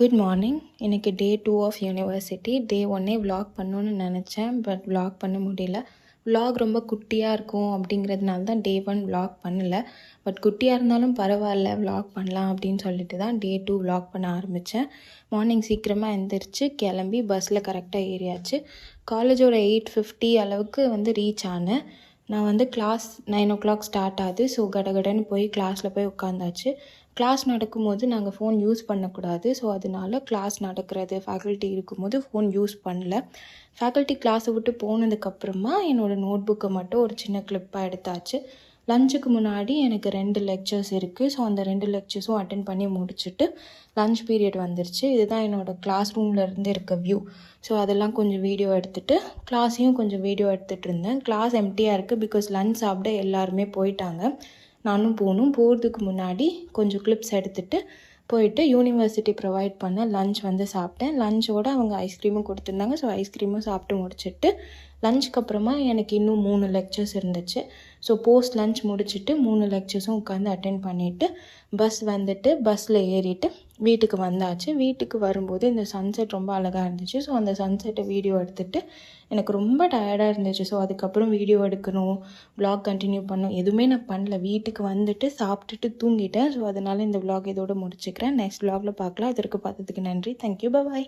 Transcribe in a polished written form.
Good morning. எனக்கு டே 2 of university. Day 1 vlog பண்ணணுன்னு நினச்சேன், பட் vlog பண்ண முடியல. vlog ரொம்ப குட்டியாக இருக்கும் அப்படிங்கிறதுனால தான் டே 1 vlog பண்ணலை. பட் குட்டியாக இருந்தாலும் பரவாயில்ல, vlog பண்ணலாம் அப்படின்னு சொல்லிட்டு தான் டே 2 vlog பண்ண ஆரம்பித்தேன். மார்னிங் சீக்கிரமாக எழுந்திரிச்சு கிளம்பி பஸ்ஸில் கரெக்டாக ஏறியாச்சு. காலேஜோட 8:50 அளவுக்கு ரீச் ஆனேன். நான் கிளாஸ் 9 o'clock ஸ்டார்ட் ஆகுது. ஸோ கடகடன்னு போய் கிளாஸில் போய் உட்காந்தாச்சு. கிளாஸ் நடக்கும்போது நாங்கள் ஃபோன் யூஸ் பண்ணக்கூடாது. ஸோ அதனால கிளாஸ் நடக்கிறது, ஃபேக்கல்ட்டி இருக்கும்போது ஃபோன் யூஸ் பண்ணல. ஃபேக்கல்ட்டி கிளாஸை விட்டு போனதுக்கப்புறமா என்னோடய நோட் புக்கை மட்டும் ஒரு சின்ன கிளிப்பாக எடுத்தாச்சு. லஞ்சுக்கு முன்னாடி எனக்கு 2 லெக்சர்ஸ் இருக்குது. ஸோ அந்த 2 லெக்சர்ஸும் அட்டென்ட் பண்ணி முடிச்சுட்டு லஞ்ச் பீரியட் வந்துருச்சு. இதுதான் என்னோடய கிளாஸ் ரூம்லேருந்து இருக்க வியூ. ஸோ அதெல்லாம் கொஞ்சம் வீடியோ எடுத்துகிட்டு கிளாஸையும் கொஞ்சம் வீடியோ எடுத்துகிட்டு இருந்தேன். கிளாஸ் எம்டியாக இருக்குது, பிகாஸ் லஞ்ச் சாப்பிட எல்லாருமே போயிட்டாங்க. நானும் போகிறதுக்கு முன்னாடி கொஞ்சம் கிளிப்ஸ் எடுத்துகிட்டு போயிட்டு யூனிவர்சிட்டி ப்ரொவைட் பண்ண லஞ்ச் சாப்பிட்டேன். லஞ்சோடு அவங்க ஐஸ்கிரீமும் கொடுத்துருந்தாங்க. ஸோ ஐஸ்கிரீமும் சாப்பிட்டு முடிச்சுட்டு லஞ்சுக்கு அப்புறமா எனக்கு இன்னும் 3 லெக்சர்ஸ் இருந்துச்சு. ஸோ போஸ்ட் லஞ்ச் முடிச்சுட்டு 3 லெக்சர்ஸும் உட்காந்து அட்டென்ட் பண்ணிவிட்டு பஸ்ஸில் ஏறிட்டு வீட்டுக்கு வந்தாச்சு. வீட்டுக்கு வரும்போது இந்த சன்செட் ரொம்ப அழகாக இருந்துச்சு. ஸோ அந்த சன்செட்டை வீடியோ எடுத்துகிட்டு எனக்கு ரொம்ப டயர்டாக இருந்துச்சு. ஸோ அதுக்கப்புறம் வீடியோ எடுக்கணும், vlog கண்டினியூ பண்ணணும், எதுவுமே நான் பண்ணல. வீட்டுக்கு சாப்பிட்டுட்டு தூங்கிட்டேன். ஸோ அதனால் இந்த vlog இதோடு முடிச்சுக்கிறேன். நெக்ஸ்ட் vlogல பார்க்கலாம். இதற்கு பார்த்ததுக்கு நன்றி. தேங்க்யூ. பாய்.